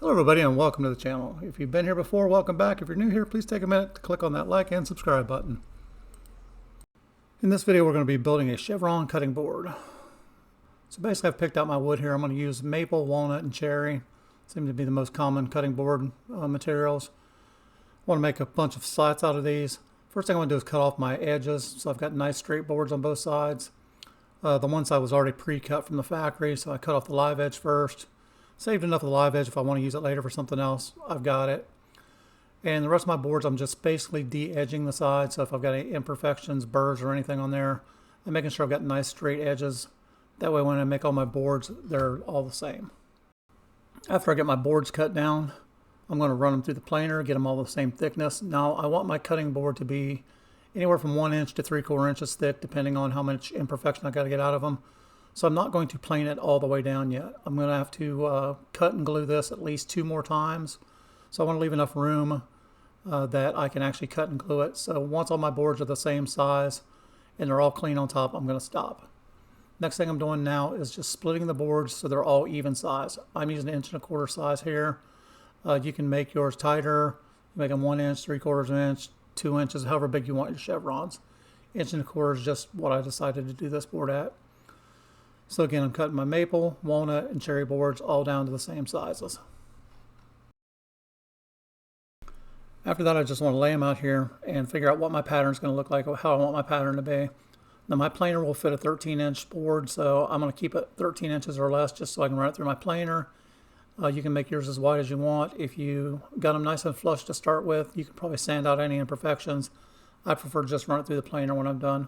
Hello everybody and welcome to the channel. If you've been here before, welcome back. If you're new here, please take a minute to click on that like and subscribe button. In this video we're going to be building a chevron cutting board. So basically I've picked out my wood here. I'm going to use maple, walnut, and cherry. Seem to be the most common cutting board materials. I want to make a bunch of slats out of these. First thing I want to do is cut off my edges. So I've got nice straight boards on both sides. The one side was already pre-cut from the factory, so I cut off the live edge first. Saved enough of the live edge if I want to use it later for something else. I've got it. And the rest of my boards, I'm just basically de-edging the sides. So if I've got any imperfections, burrs, or anything on there, I'm making sure I've got nice straight edges. That way when I make all my boards, they're all the same. After I get my boards cut down, I'm going to run them through the planer, get them all the same thickness. Now I want my cutting board to be anywhere from 1 inch to 3/4 inches thick, depending on how much imperfection I got to get out of them. So I'm not going to plane it all the way down yet. I'm going to have to cut and glue this at least 2 more times. So I want to leave enough room that I can actually cut and glue it. So once all my boards are the same size and they're all clean on top, I'm going to stop. Next thing I'm doing now is just splitting the boards so they're all even size. I'm using 1.25 inch size here. You can make yours tighter. You make them 1 inch, 3/4 inch, 2 inches, however big you want your chevrons. 1.25 inch is just what I decided to do this board at. So again, I'm cutting my maple, walnut, and cherry boards all down to the same sizes. After that, I just want to lay them out here and figure out what my pattern is going to look like, or how I want my pattern to be. Now my planer will fit a 13-inch board, so I'm going to keep it 13 inches or less just so I can run it through my planer. You can make yours as wide as you want. If you got them nice and flush to start with, you can probably sand out any imperfections. I prefer to just run it through the planer when I'm done.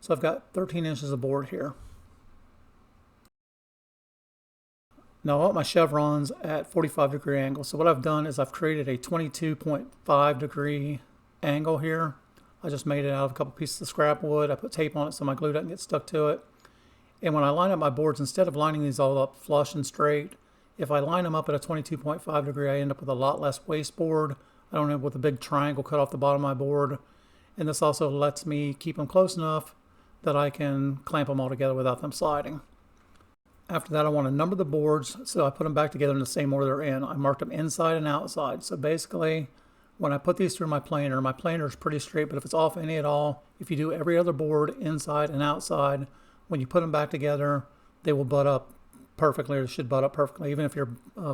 So I've got 13 inches of board here. Now I want my chevrons at 45-degree angle. So what I've done is I've created a 22.5-degree angle here. I just made it out of a couple pieces of scrap wood. I put tape on it so my glue doesn't get stuck to it. And when I line up my boards, instead of lining these all up flush and straight, if I line them up at a 22.5 degree, I end up with a lot less waste board. I don't end up with a big triangle cut off the bottom of my board. And this also lets me keep them close enough that I can clamp them all together without them sliding. After that, I want to number the boards, so I put them back together in the same order they're in. I marked them inside and outside. So basically, when I put these through my planer is pretty straight, but if it's off any at all, if you do every other board inside and outside, when you put them back together, they will butt up perfectly, or they should butt up perfectly, even if your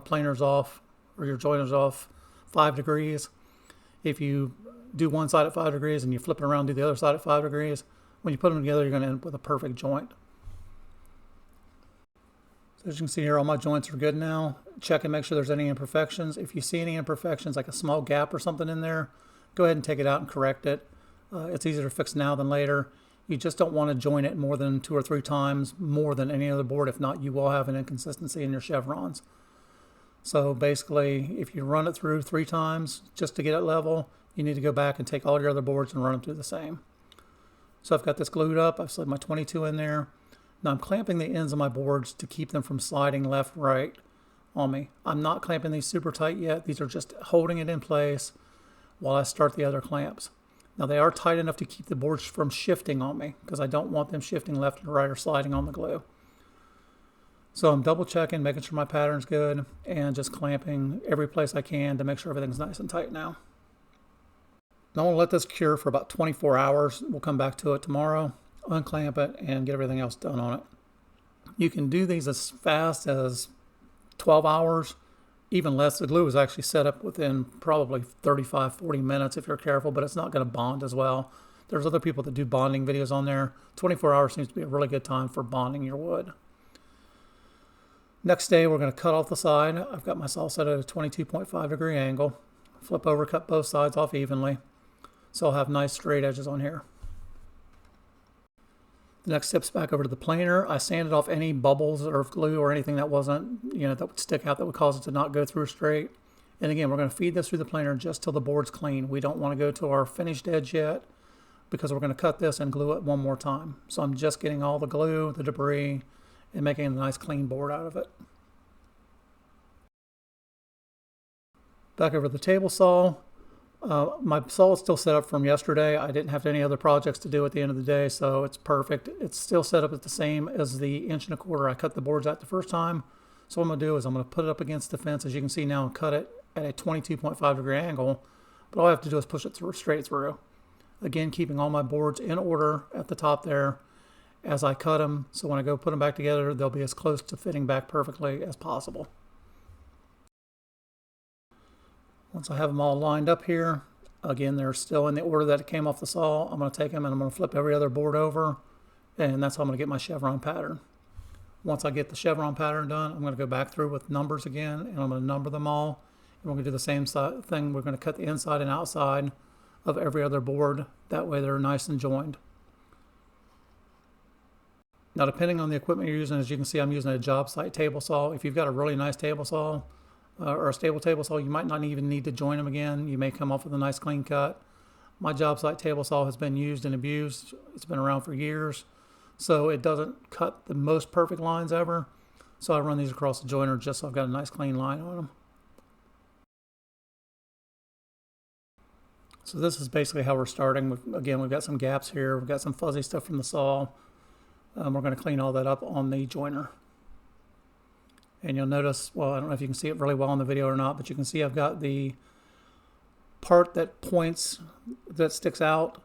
planer's off or your joiner's off 5 degrees. If you do one side at 5 degrees and you flip it around and do the other side at 5 degrees, when you put them together, you're going to end up with a perfect joint. So as you can see here, all my joints are good now. Check and make sure there's any imperfections. If you see any imperfections, like a small gap or something in there, go ahead and take it out and correct it. It's easier to fix now than later. You just don't want to join it more than 2 or 3 times more than any other board. If not, you will have an inconsistency in your chevrons. So basically, if you run it through 3 times just to get it level, you need to go back and take all your other boards and run them through the same. So I've got this glued up. I've slid my 22 in there. Now I'm clamping the ends of my boards to keep them from sliding left, right on me. I'm not clamping these super tight yet. These are just holding it in place while I start the other clamps. Now they are tight enough to keep the boards from shifting on me because I don't want them shifting left and right or sliding on the glue. So I'm double checking, making sure my pattern's good, and just clamping every place I can to make sure everything's nice and tight now. Now I'm going to let this cure for about 24 hours. We'll come back to it tomorrow, unclamp it, and get everything else done on it. You can do these as fast as 12 hours, even less. The glue is actually set up within probably 35-40 minutes if you're careful, but it's not going to bond as well. There's other people that do bonding videos on there. 24 hours seems to be a really good time for bonding your wood. Next day, we're going to cut off the side. I've got my saw set at a 22.5-degree angle. Flip over, cut both sides off evenly. So I'll have nice straight edges on here. The next step's back over to the planer. I sanded off any bubbles or glue or anything that wasn't, that would stick out, that would cause it to not go through straight. And again, we're going to feed this through the planer just till the board's clean. We don't want to go to our finished edge yet because we're going to cut this and glue it one more time. So I'm just getting all the glue, the debris, and making a nice clean board out of it. Back over the table saw. My saw is still set up from yesterday. I didn't have any other projects to do at the end of the day, so it's perfect. It's still set up at the same as the 1.25 inch I cut the boards at the first time. So what I'm going to do is I'm going to put it up against the fence, as you can see now, and cut it at a 22.5-degree angle. But all I have to do is push it through straight through. Again, keeping all my boards in order at the top there as I cut them. So when I go put them back together, they'll be as close to fitting back perfectly as possible. Once I have them all lined up here, again, they're still in the order that it came off the saw. I'm going to take them and I'm going to flip every other board over, and that's how I'm going to get my chevron pattern. Once I get the chevron pattern done, I'm going to go back through with numbers again, and I'm going to number them all. And we're going to do the same thing. We're going to cut the inside and outside of every other board. That way they're nice and joined. Now, depending on the equipment you're using, as you can see, I'm using a job site table saw. If you've got a really nice table saw or a stable table saw, you might not even need to join them again. You may come off with a nice clean cut. My job site table saw has been used and abused. It's been around for years, so it doesn't cut the most perfect lines ever. So I run these across the joiner just so I've got a nice clean line on them. So this is basically how we're starting. Again, we've got some gaps here. We've got some fuzzy stuff from the saw. We're going to clean all that up on the joiner. And you'll notice, well, I don't know if you can see it really well in the video or not, but you can see I've got the part that points, that sticks out,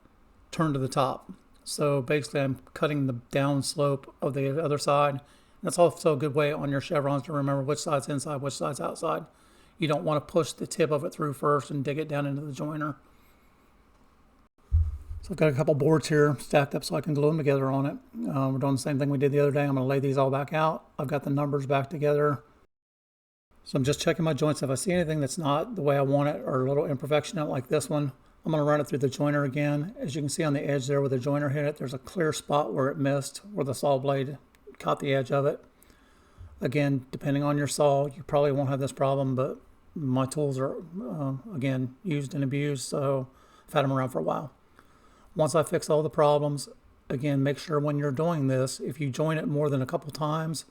turned to the top. So basically I'm cutting the down slope of the other side. That's also a good way on your chevrons to remember which side's inside, which side's outside. You don't want to push the tip of it through first and dig it down into the joiner. So I've got a couple boards here stacked up so I can glue them together on it. We're doing the same thing we did the other day. I'm going to lay these all back out. I've got the numbers back together. So I'm just checking my joints. If I see anything that's not the way I want it or a little imperfection out like this one, I'm going to run it through the joiner again. As you can see on the edge there where the joiner hit it, there's a clear spot where it missed, where the saw blade caught the edge of it. Again, depending on your saw, you probably won't have this problem, but my tools are, again, used and abused, so I've had them around for a while. Once I fix all the problems, again, make sure when you're doing this, if you join it more than a couple times,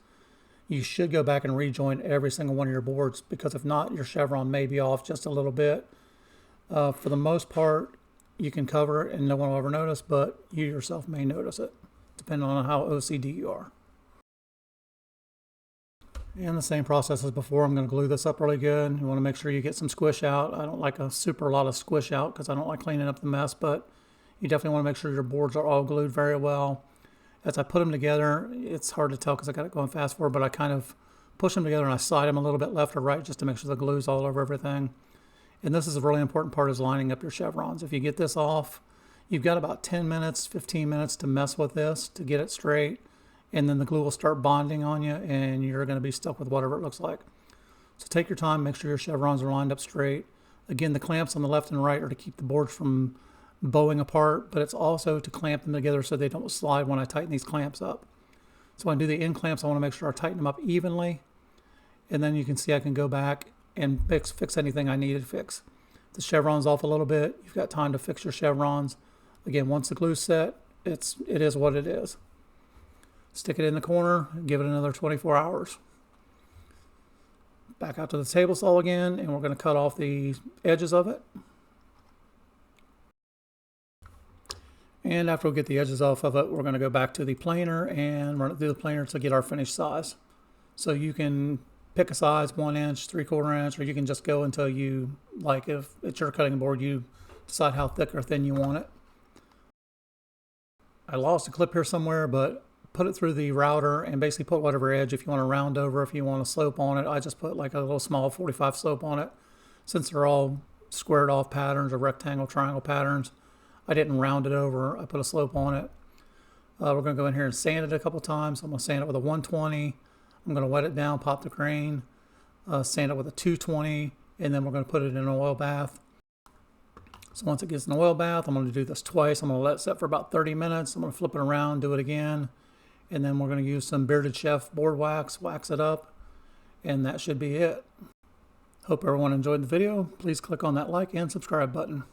you should go back and rejoin every single one of your boards, because if not, your chevron may be off just a little bit. For the most part, you can cover it and no one will ever notice, but you yourself may notice it, depending on how OCD you are. And the same process as before, I'm going to glue this up really good. You want to make sure you get some squish out. I don't like a super lot of squish out because I don't like cleaning up the mess, but you definitely want to make sure your boards are all glued very well. As I put them together, it's hard to tell because I got it going fast forward, but I kind of push them together and I slide them a little bit left or right just to make sure the glue's all over everything. And this is a really important part, is lining up your chevrons. If you get this off, you've got about 10 minutes, 15 minutes to mess with this to get it straight. And then the glue will start bonding on you and you're going to be stuck with whatever it looks like. So take your time, make sure your chevrons are lined up straight. Again, the clamps on the left and right are to keep the boards from bowing apart, but it's also to clamp them together so they don't slide when I tighten these clamps up. So when I do the end clamps, I want to make sure I tighten them up evenly. And then you can see I can go back and fix anything I need to fix. The chevron's off a little bit. You've got time to fix your chevrons. Again, once the glue's set, it is what it is. Stick it in the corner and give it another 24 hours. Back out to the table saw again, and we're going to cut off the edges of it. And after we get the edges off of it, we're going to go back to the planer and run it through the planer to get our finished size. So you can pick a size, 1 inch, 3/4 inch, or you can just go until you, like if it's your cutting board, you decide how thick or thin you want it. I lost a clip here somewhere, but put it through the router and basically put whatever edge, if you want to round over, if you want to slope on it. I just put like a little small 45 slope on it. Since they're all squared off patterns or rectangle, triangle patterns, I didn't round it over. I put a slope on it. We're going to go in here and sand it a couple times. I'm going to sand it with a 120. I'm going to wet it down, pop the grain, sand it with a 220, and then we're going to put it in an oil bath. So once it gets in an oil bath, I'm going to do this twice. I'm going to let it set for about 30 minutes. I'm going to flip it around, do it again, and then we're going to use some Bearded Chef board wax it up, and that should be it. Hope everyone enjoyed the video. Please click on that like and subscribe button.